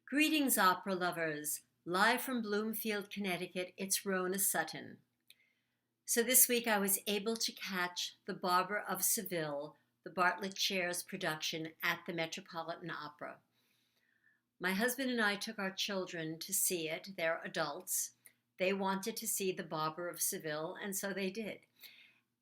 Greetings, opera lovers. Live from Bloomfield, Connecticut, it's Rona Sutton. So this week I was able to catch The Barber of Seville, the Bartlett Chairs production at the Metropolitan Opera. My husband and I took our children to see it. They're adults. They wanted to see The Barber of Seville, and so they did.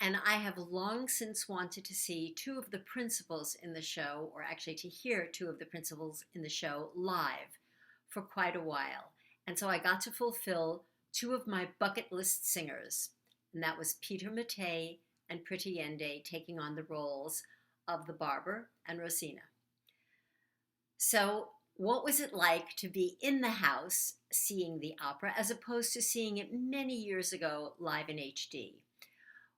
And I have long since wanted to see two of the principals in the show, or actually to hear two of the principals in the show live for quite a while. And so I got to fulfill two of my bucket list singers, and that was Peter MATTEI and Pretty YENDE taking on the roles of the Barber and Rosina. So what was it like to be in the house seeing the opera as opposed to seeing it many years ago live in HD?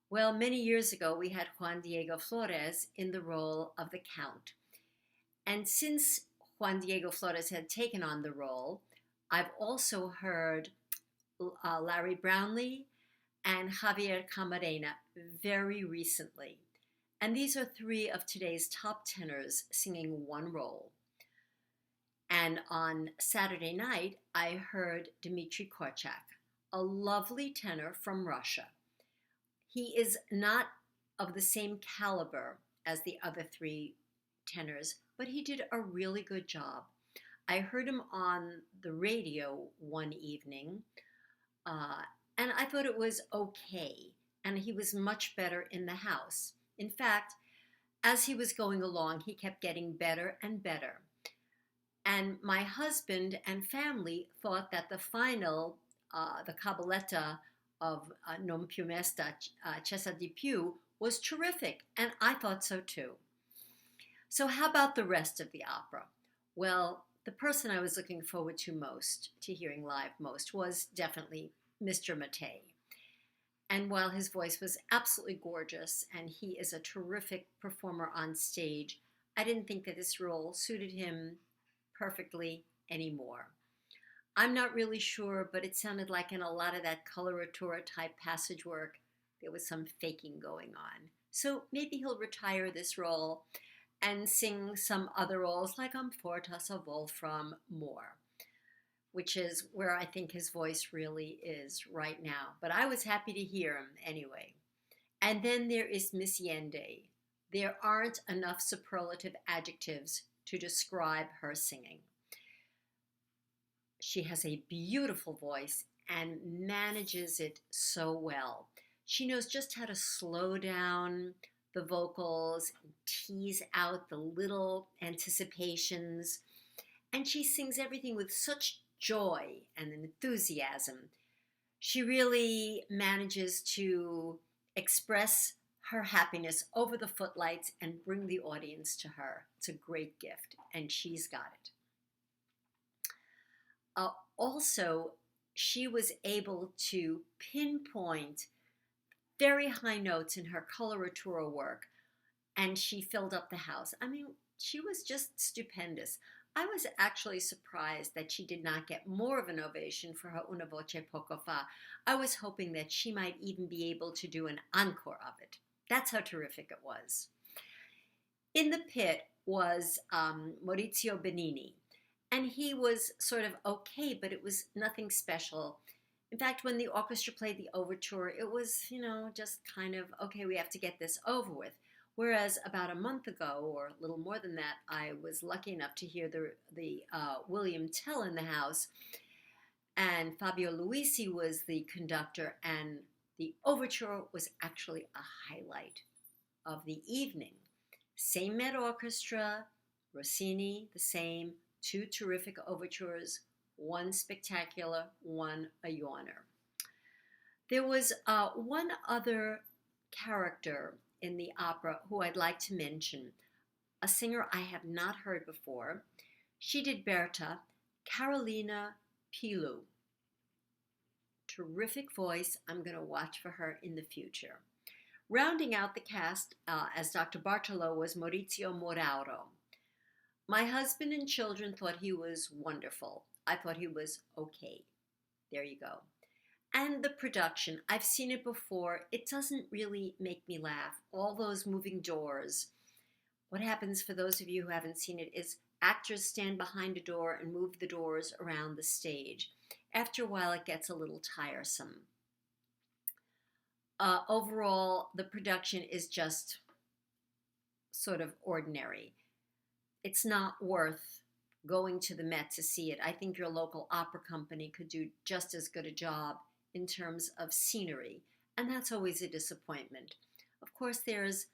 Well, many years ago, we had Juan Diego Flores in the role of the Count. And since Juan Diego Flores had taken on the role, I've also heard Larry Brownlee and Javier Camarena very recently. And these are three of today's top tenors singing one role. And on Saturday night, I heard Dmitry Korchak, a lovely tenor from Russia. He is not of the same caliber as the other three tenors, but he did a really good job. I heard him on the radio one evening, and I thought it was okay, and he was much better in the house. In fact, as he was going along, he kept getting better and better. And my husband and family thought that the final, the cabaletta of Non più mesta, Cessa di più, was terrific, and I thought so too. So how about the rest of the opera? Well, the person I was looking forward to most, to hearing live most, was definitely Mr. MATTEI. And while his voice was absolutely gorgeous, and he is a terrific performer on stage, I didn't think that this role suited him perfectly anymore. I'm not really sure, but it sounded like in a lot of that coloratura type passage work, there was some faking going on. So maybe he'll retire this role and sing some other roles like Fortas of Wolfram more, which is where I think his voice really is right now. But I was happy to hear him anyway. And then there is Miss YENDE. There aren't enough superlative adjectives to describe her singing. She has a beautiful voice and manages it so well. She knows just how to slow down the vocals, and tease out the little anticipations, and she sings everything with such joy and enthusiasm. She really manages to express her happiness over the footlights and bring the audience to her. It's a great gift, and she's got it. Also, she was able to pinpoint very high notes in her coloratura work, and she filled up the house. I mean, she was just stupendous. I was actually surprised that she did not get more of an ovation for her Una voce poco fa. I was hoping that she might even be able to do an encore of it. That's how terrific it was. In the pit was Maurizio Benini. And he was sort of okay, but it was nothing special. In fact, when the orchestra played the overture, it was, just kind of, okay, we have to get this over with. Whereas about a month ago, or a little more than that, I was lucky enough to hear the William Tell in the house. And Fabio Luisi was the conductor, and the overture was actually a highlight of the evening. Same Met Orchestra, Rossini, the same. Two terrific overtures, one spectacular, one a yawner. There was one other character in the opera who I'd like to mention, a singer I have not heard before. She did Berta, Carolina Pilu. Terrific voice. I'm going to watch for her in the future. Rounding out the cast as Dr. Bartolo was Maurizio Morauro. My husband and children thought he was wonderful. I thought he was okay. There you go. And the production, I've seen it before. It doesn't really make me laugh. All those moving doors. What happens, for those of you who haven't seen it, is actors stand behind a door and move the doors around the stage. After a while, it gets a little tiresome. Overall, the production is just sort of ordinary. It's not worth going to the Met to see it. I think your local opera company could do just as good a job in terms of scenery, and that's always a disappointment. Of course, there's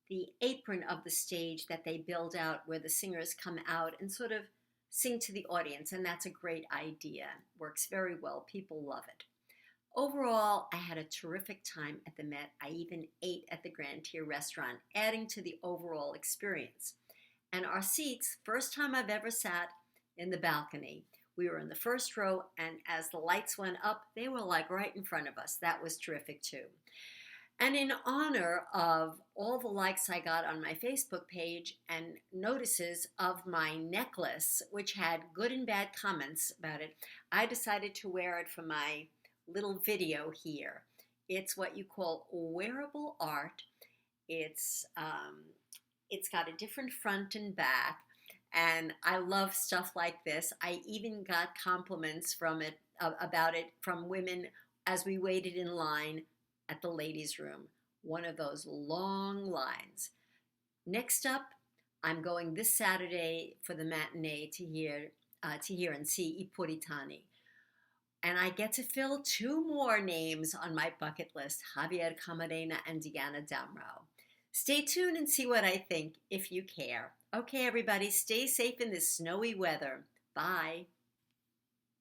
the apron of the stage that they build out where the singers come out and sort of sing to the audience, and that's a great idea. Works very well. People love it. Overall, I had a terrific time at the Met. I even ate at the Grand Tier restaurant, adding to the overall experience. And our seats, first time I've ever sat in the balcony. We were in the first row, and as the lights went up, they were like right in front of us. That was terrific too. And in honor of all the likes I got on my Facebook page and notices of my necklace, which had good and bad comments about it, I decided to wear it for my little video here. It's what you call wearable art. It's got a different front and back, and I love stuff like this. I even got compliments from it about it from women as we waited in line at the ladies' room. One of those long lines. Next up, I'm going this Saturday for the matinee to hear and see I Puritani. And I get to fill two more names on my bucket list, Javier Camarena and Diana Damrau. Stay tuned and see what I think if you care. Okay, everybody, stay safe in this snowy weather. Bye.